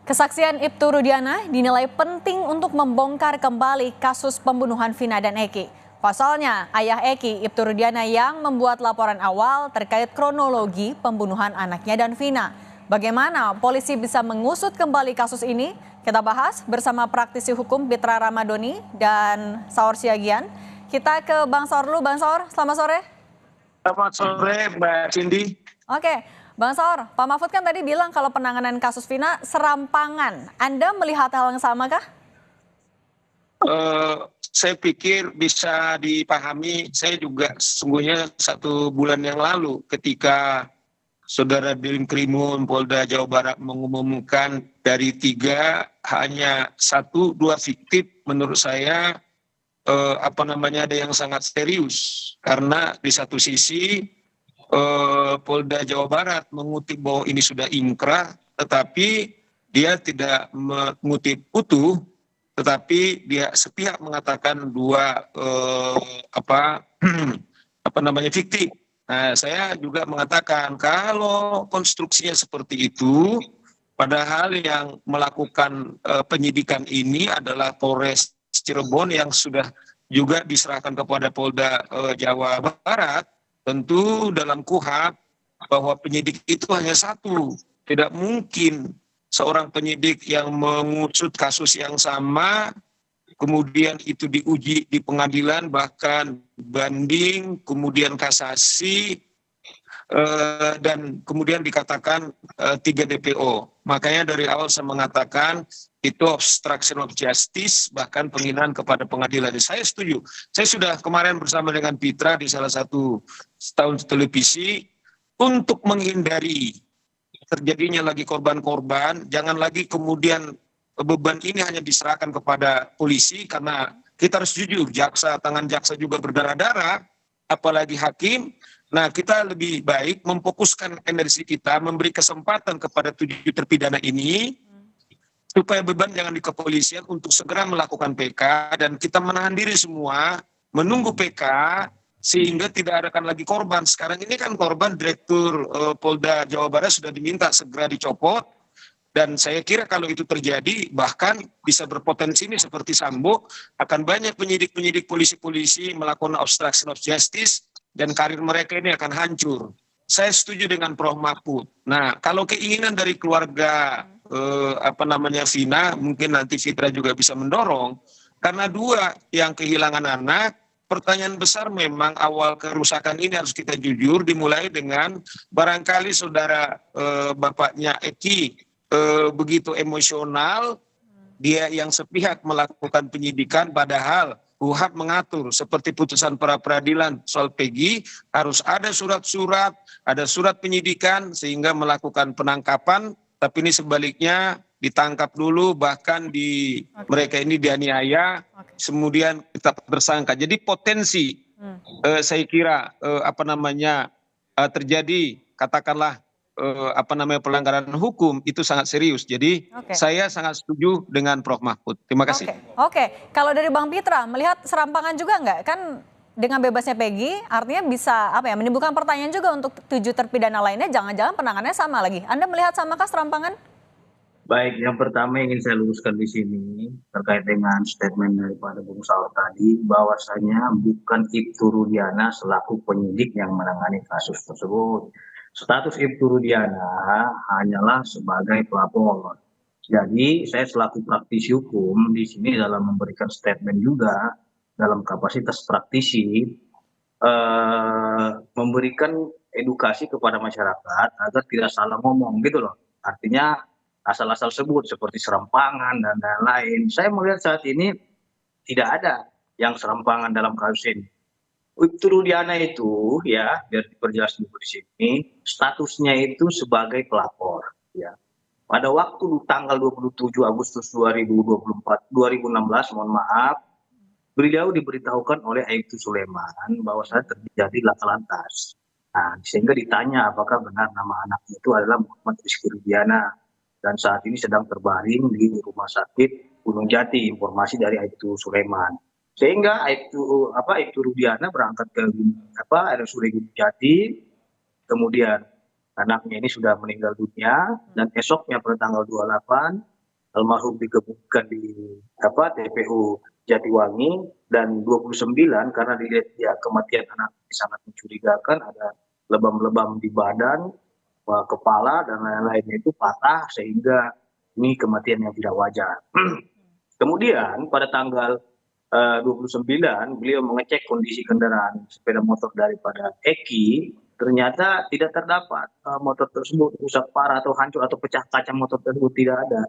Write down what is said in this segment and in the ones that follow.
Kesaksian Ibtu Rudiana dinilai penting untuk membongkar kembali kasus pembunuhan Vina dan Eki. Pasalnya, ayah Eki, Ibtu Rudiana yang membuat laporan awal terkait kronologi pembunuhan anaknya dan Vina. Bagaimana polisi bisa mengusut kembali kasus ini? Kita bahas bersama praktisi hukum Pitra Ramadhani dan Saur Siagian. Kita ke Bang Saur dulu. Bang Saur, selamat sore. Selamat sore Mbak Cindy. Oke, Bang Saur, Pak Mahfud kan tadi bilang kalau penanganan kasus Vina serampangan. Anda melihat hal yang sama kah? Saya pikir bisa dipahami. Saya juga sesungguhnya 1 bulan yang lalu ketika Saudara Dinkrimun Polda Jawa Barat mengumumkan dari 3 hanya 1-2 fiktif, menurut saya ada yang sangat serius, karena di satu sisi Polda Jawa Barat mengutip bahwa ini sudah inkrah, tetapi dia tidak mengutip utuh, tetapi dia sepihak mengatakan 2 fiktif. Nah, saya juga mengatakan kalau konstruksinya seperti itu, padahal yang melakukan penyidikan ini adalah Polres Cirebon yang sudah juga diserahkan kepada Polda Jawa Barat. Tentu dalam KUHP bahwa penyidik itu hanya 1. Tidak mungkin seorang penyidik yang mengusut kasus yang sama, kemudian itu diuji di pengadilan, bahkan banding, kemudian kasasi, dan kemudian dikatakan 3 DPO. Makanya dari awal saya mengatakan itu obstruction of justice, bahkan penghinaan kepada pengadilan. Saya setuju. Saya sudah kemarin bersama dengan Pitra di salah satu stasiun televisi untuk menghindari terjadinya lagi korban-korban. Jangan lagi kemudian beban ini hanya diserahkan kepada polisi, karena kita harus jujur, tangan jaksa juga berdarah-darah, apalagi hakim. Nah, kita lebih baik memfokuskan energi kita, memberi kesempatan kepada 7 terpidana ini, supaya beban jangan di kepolisian untuk segera melakukan PK, dan kita menahan diri semua, menunggu PK, sehingga tidak ada lagi korban. Sekarang ini kan korban Direktur Polda Jawa Barat sudah diminta segera dicopot, dan saya kira kalau itu terjadi, bahkan bisa berpotensi ini seperti Sambo, akan banyak penyidik-penyidik polisi-polisi melakukan obstruction of justice, dan karir mereka ini akan hancur. Saya setuju dengan Prof. Mahfud. Nah, kalau keinginan dari keluarga Vina, mungkin nanti Fitra juga bisa mendorong, karena 2 yang kehilangan anak. Pertanyaan besar memang awal kerusakan ini harus kita jujur, dimulai dengan barangkali saudara bapaknya Eki begitu emosional, dia yang sepihak melakukan penyidikan, padahal KUHP mengatur seperti putusan pra peradilan soal Peggy, harus ada surat-surat, ada surat penyidikan sehingga melakukan penangkapan, tapi ini sebaliknya ditangkap dulu, bahkan mereka ini dianiaya, kemudian kita tersangka. Jadi potensi saya kira terjadi katakanlah pelanggaran hukum itu sangat serius. Jadi saya sangat setuju dengan Prof. Mahfud. Terima kasih. Oke. Kalau dari Bang Pitra melihat serampangan juga nggak? Kan dengan bebasnya Peggy artinya bisa menimbulkan pertanyaan juga untuk 7 terpidana lainnya, jangan-jangan penanganannya sama lagi. Anda melihat samakah serampangan? Baik, yang pertama ingin saya luruskan di sini terkait dengan statement daripada Bung Saur tadi, bahwasanya bukan Ibtu Rudiana selaku penyidik yang menangani kasus tersebut. Status Ibtu Rudiana hanyalah sebagai pelapor. Jadi saya selaku praktisi hukum di sini dalam memberikan statement juga dalam kapasitas praktisi, memberikan edukasi kepada masyarakat agar tidak salah ngomong gitu loh. Artinya asal-asal sebut seperti serampangan dan lain-lain. Saya melihat saat ini tidak ada yang serampangan dalam kasus ini. Ibtu Rudiana itu ya, biar diperjelas dulu di sini, statusnya itu sebagai pelapor ya. Pada waktu tanggal 27 Agustus 2016, mohon maaf, beliau diberitahukan oleh Aibtu Sulaiman bahwa terjadi laka lantas. Nah, sehingga ditanya apakah benar nama anaknya itu adalah Muhammad Rizky Rudiana, dan saat ini sedang terbaring di Rumah Sakit Gunung Jati, informasi dari Aibtu Sulaiman. Sehingga Aibtu Rudiana berangkat ke RSUD Gunung Jati, kemudian anaknya ini sudah meninggal dunia, dan esoknya pada tanggal 28 almarhum dikebumikan di TPU Jatiwangi, dan 29 karena dilihat ya kematian anak sangat mencurigakan, ada lebam-lebam di badan, kepala dan lain-lainnya itu patah sehingga ini kematian yang tidak wajar. Kemudian pada tanggal 29 beliau mengecek kondisi kendaraan sepeda motor daripada Eki, ternyata tidak terdapat motor tersebut rusak parah atau hancur atau pecah kaca motor tersebut, tidak ada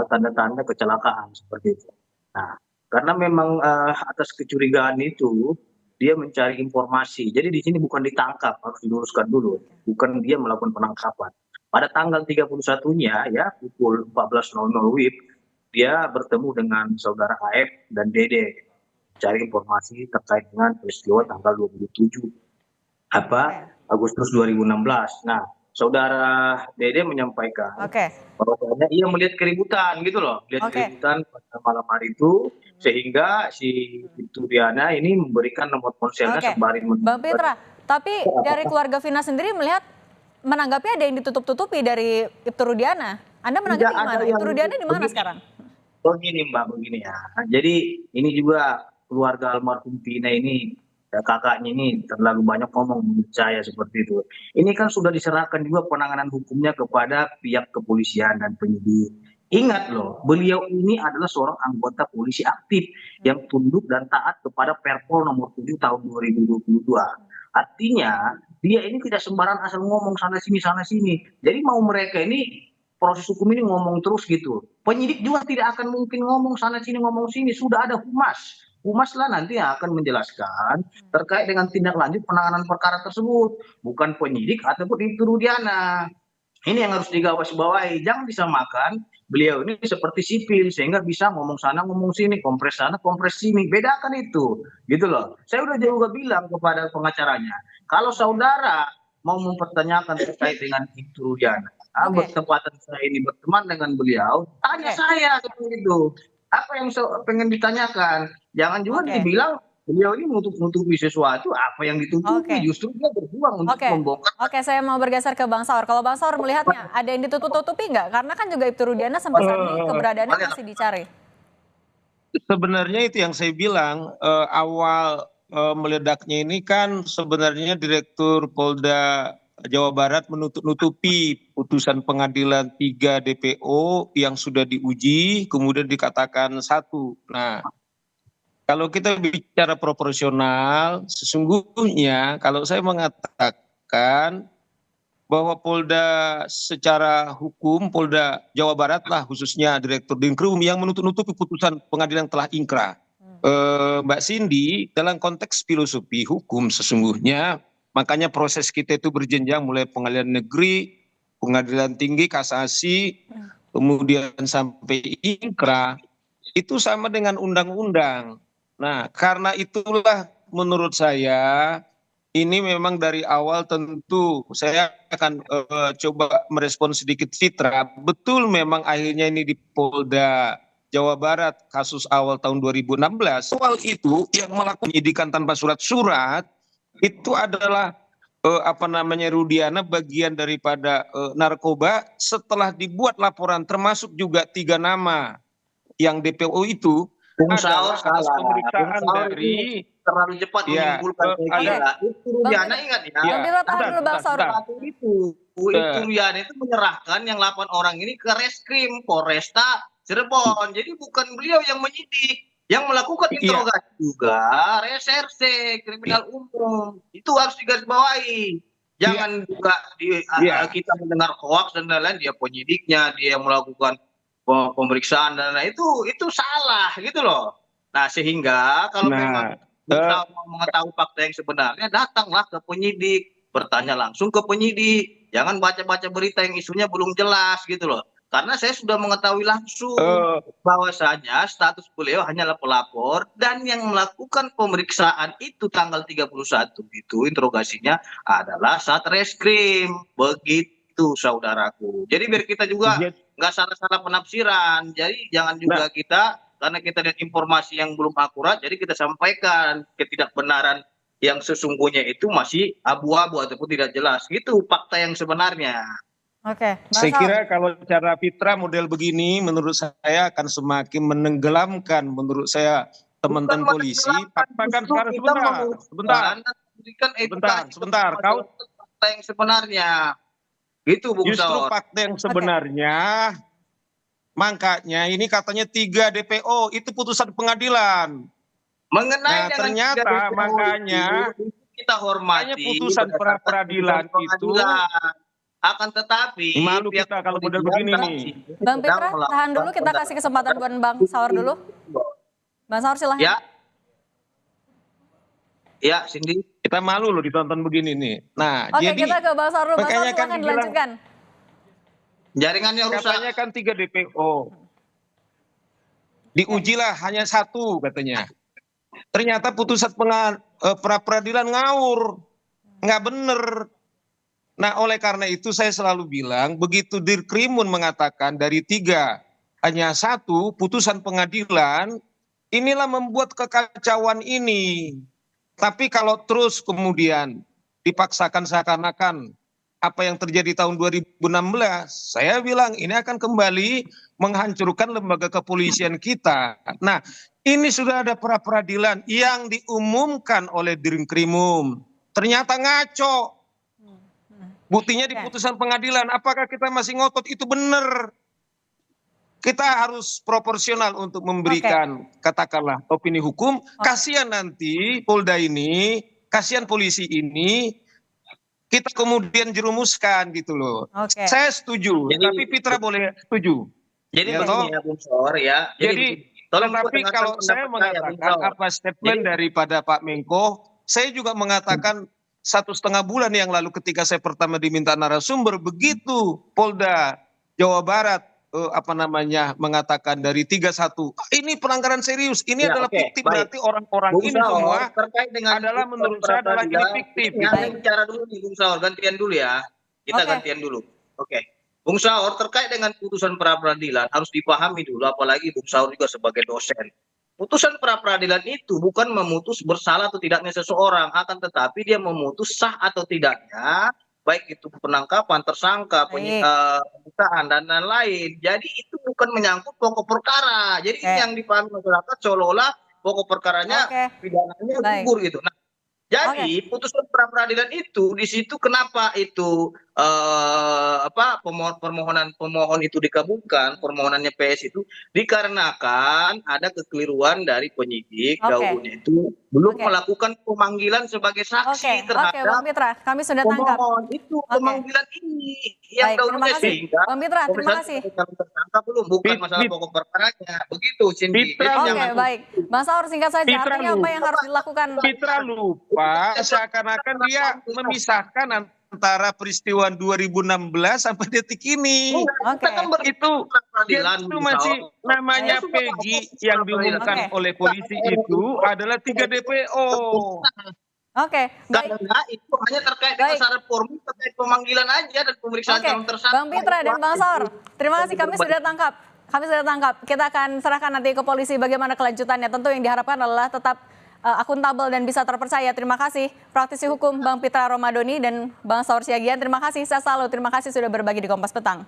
tanda-tanda kecelakaan seperti itu. Nah, karena memang atas kecurigaan itu dia mencari informasi. Jadi di sini bukan ditangkap, harus diluruskan dulu, bukan dia melakukan penangkapan. Pada tanggal 31-nya ya pukul 14.00 WIB dia bertemu dengan saudara AF dan Dede, cari informasi terkait dengan peristiwa tanggal 27 Agustus 2016. Nah, saudara Dede menyampaikan bahwa ia melihat keributan gitu loh, keributan pada malam hari itu, sehingga si Ibturiana ini memberikan nomor ponselnya sembari Bang Pitra, tapi dari keluarga Vina sendiri menanggapi ada yang ditutup-tutupi dari Ibturudiana. Anda menanggapi gimana? Ibturudiana di mana sekarang? Begini Mbak, begini ya. Jadi ini juga keluarga almarhum Vina ini, kakaknya ini terlalu banyak ngomong menurut saya seperti itu. Ini kan sudah diserahkan juga penanganan hukumnya kepada pihak kepolisian dan penyidik. Ingat loh, beliau ini adalah seorang anggota polisi aktif yang tunduk dan taat kepada Perpol nomor 7 tahun 2022. Artinya dia ini tidak sembarang asal ngomong sana sini. Jadi mau mereka ini proses hukum ini ngomong terus gitu. Penyidik juga tidak akan mungkin ngomong sana sini, sudah ada humas. Humas lah nanti yang akan menjelaskan terkait dengan tindak lanjut penanganan perkara tersebut, bukan penyidik ataupun Ibturudiana. Ini yang harus digarisbawahi, jangan disamakan beliau ini seperti sipil sehingga bisa ngomong sana ngomong sini, kompres sana kompres sini, bedakan itu, gitu loh. Saya udah juga bilang kepada pengacaranya, kalau saudara mau mempertanyakan terkait dengan Ibturudiana, bertepatan saya ini berteman dengan beliau, tanya saya gitu. Apa yang pengen ditanyakan? Jangan juga dibilang beliau ini menutupi sesuatu, apa yang ditutupi, justru dia berjuang untuk membongkar. Saya mau bergeser ke Bang Saur. Kalau Bang Saur melihatnya, ada yang ditutup-tutupi nggak? Karena kan juga Ibturudiana sampai saat ini keberadaannya masih dicari. Sebenarnya itu yang saya bilang, awal meledaknya ini kan sebenarnya Direktur Polda Jawa Barat menutupi putusan pengadilan 3 DPO yang sudah diuji, kemudian dikatakan 1. Nah, kalau kita bicara proporsional, sesungguhnya kalau saya mengatakan bahwa Polda secara hukum, Polda Jawa Barat lah khususnya Direktur Dinkrum yang menutupi putusan pengadilan telah ingkrah. Mbak Cindy, dalam konteks filosofi hukum sesungguhnya, makanya proses kita itu berjenjang mulai pengadilan negeri, pengadilan tinggi, kasasi, kemudian sampai ingkrah, itu sama dengan undang-undang. Nah, karena itulah menurut saya ini memang dari awal tentu saya akan coba merespon sedikit Fitra. Betul memang akhirnya ini di Polda Jawa Barat kasus awal tahun 2016. Soal itu yang melakukan penyidikan tanpa surat-surat itu adalah Rudiana bagian daripada narkoba. Setelah dibuat laporan termasuk juga 3 nama yang DPO itu adalah pemeriksaan dari terlalu cepat menyimpulkan. Rudiana ingat ya. Itu Rudiana itu menyerahkan yang 8 orang ini ke Reskrim Polresta Cirebon. Jadi bukan beliau yang menyidik. Yang melakukan interogasi juga reserse kriminal umum. Itu harus digarisbawahi. Jangan juga kita mendengar hoax dan lain-lain, dia penyidiknya, dia yang melakukan pemeriksaan dan lain-lain, itu salah gitu loh. Nah, sehingga kalau memang kita mau mengetahui fakta yang sebenarnya, datanglah ke penyidik, bertanya langsung ke penyidik. Jangan baca-baca berita yang isunya belum jelas gitu loh. Karena saya sudah mengetahui langsung bahwasanya status beliau hanyalah pelapor dan yang melakukan pemeriksaan itu tanggal 31 itu interogasinya adalah Satreskrim. Begitu saudaraku. Jadi biar kita juga nggak salah-salah penafsiran. Jadi jangan juga kita, karena kita lihat informasi yang belum akurat, jadi kita sampaikan ketidakbenaran yang sesungguhnya itu masih abu-abu ataupun tidak jelas. Gitu fakta yang sebenarnya. Oke, Bang Saya Saur. kira kalau cara Fitra model begini menurut saya akan semakin menenggelamkan menurut saya teman-teman polisi. Bahkan sekarang sebentar. Kau fakta yang sebenarnya. Itu Bung justru Saur. fakta yang sebenarnya, makanya ini katanya 3 DPO itu putusan pengadilan. Mengenai Nah, dengan ternyata 3 DPO makanya itu, kita hormati hanya putusan berdasarkan pra-peradilan putusan pengadilan. Akan tetapi malu pihak kita kalau model kepolisian begini dan nih. Bang sedang Pitra, tahan dulu, kita kasih kesempatan buat Bang Saur dulu. Bang Saur silahkan. Ya, Cindy. Kita malu loh ditonton begini nih. Nah, Oke, jadi kita ke Bang Saur dulu. Bang Saur makanya kan silahkan dibilang dilanjutkan. Jaringannya rusak. katanya kan 3 DPO. Diujilah hanya 1 katanya. Ternyata putusan pra-peradilan ngawur. Nggak bener. Nah, oleh karena itu saya selalu bilang, begitu Dirkrimun mengatakan dari 3 hanya 1 putusan pengadilan, inilah membuat kekacauan ini. Tapi kalau terus kemudian dipaksakan seakan-akan apa yang terjadi tahun 2016, saya bilang ini akan kembali menghancurkan lembaga kepolisian kita. Nah, ini sudah ada pra-peradilan yang diumumkan oleh Dirkrimum. Ternyata ngaco. Buktinya di putusan pengadilan. Apakah kita masih ngotot itu benar? Kita harus proporsional untuk memberikan katakanlah opini hukum. Kasihan nanti Polda ini, kasihan polisi ini, kita kemudian jerumuskan gitu loh. Saya setuju, tapi Fitra boleh setuju. Jadi ya, begini ya Bung Saur ya. Jadi tetapi kalau saya mengatakan apa statement daripada Pak Menko, saya juga mengatakan 1,5 bulan yang lalu ketika saya pertama diminta narasumber, begitu Polda Jawa Barat mengatakan dari 31 ini pelanggaran serius, ini adalah fiktif, berarti orang-orang ini semua terkait dengan adalah menurut saya adalah ini fiktif. Yang bicara dulu nih Bung Saur, gantian dulu ya. Kita gantian dulu. Bung Saur, terkait dengan putusan pra-peradilan harus dipahami dulu, apalagi Bung Saur juga sebagai dosen. Putusan pra-peradilan itu bukan memutus bersalah atau tidaknya seseorang, akan tetapi dia memutus sah atau tidaknya, baik itu penangkapan, tersangka, penyitaan, dan lain-lain. Jadi itu bukan menyangkut pokok perkara. Jadi ini yang dipahami masyarakat seolah-olah pokok perkaranya pidananya gugur gitu. Nah, jadi putusan pra-peradilan itu di situ kenapa itu pemohon itu dikabulkan, permohonannya PS itu dikarenakan ada kekeliruan dari penyidik dahulunya itu belum melakukan pemanggilan sebagai saksi terhadap Bang Pitra, kami sudah tangkap. Itu pemanggilan ini yang dahulunya sehingga Bang Pitra, terima kasih. Tersangka belum, bukan masalah pokok perkaranya. Begitu Cindy. Baik. Bang Saur singkat saja, artinya apa yang harus dilakukan? Fitra lupa seakan-akan dia memisahkan antara peristiwa 2016 sampai detik ini. Itu masih namanya Peggy yang diumumkan oleh polisi itu adalah 3 DPO. Karena itu hanya terkait dengan syarat formil, terkait pemanggilan aja dan pemeriksaan calon tersangka. Bang Pitra dan Bang Saur, terima kasih, kami sudah tangkap. Kita akan serahkan nanti ke polisi bagaimana kelanjutannya. Tentu yang diharapkan adalah tetap akuntabel dan bisa terpercaya. Terima kasih praktisi hukum Bang Pitra Romadhoni dan Bang Saur Siagian. Terima kasih, saya selalu terima kasih sudah berbagi di Kompas Petang.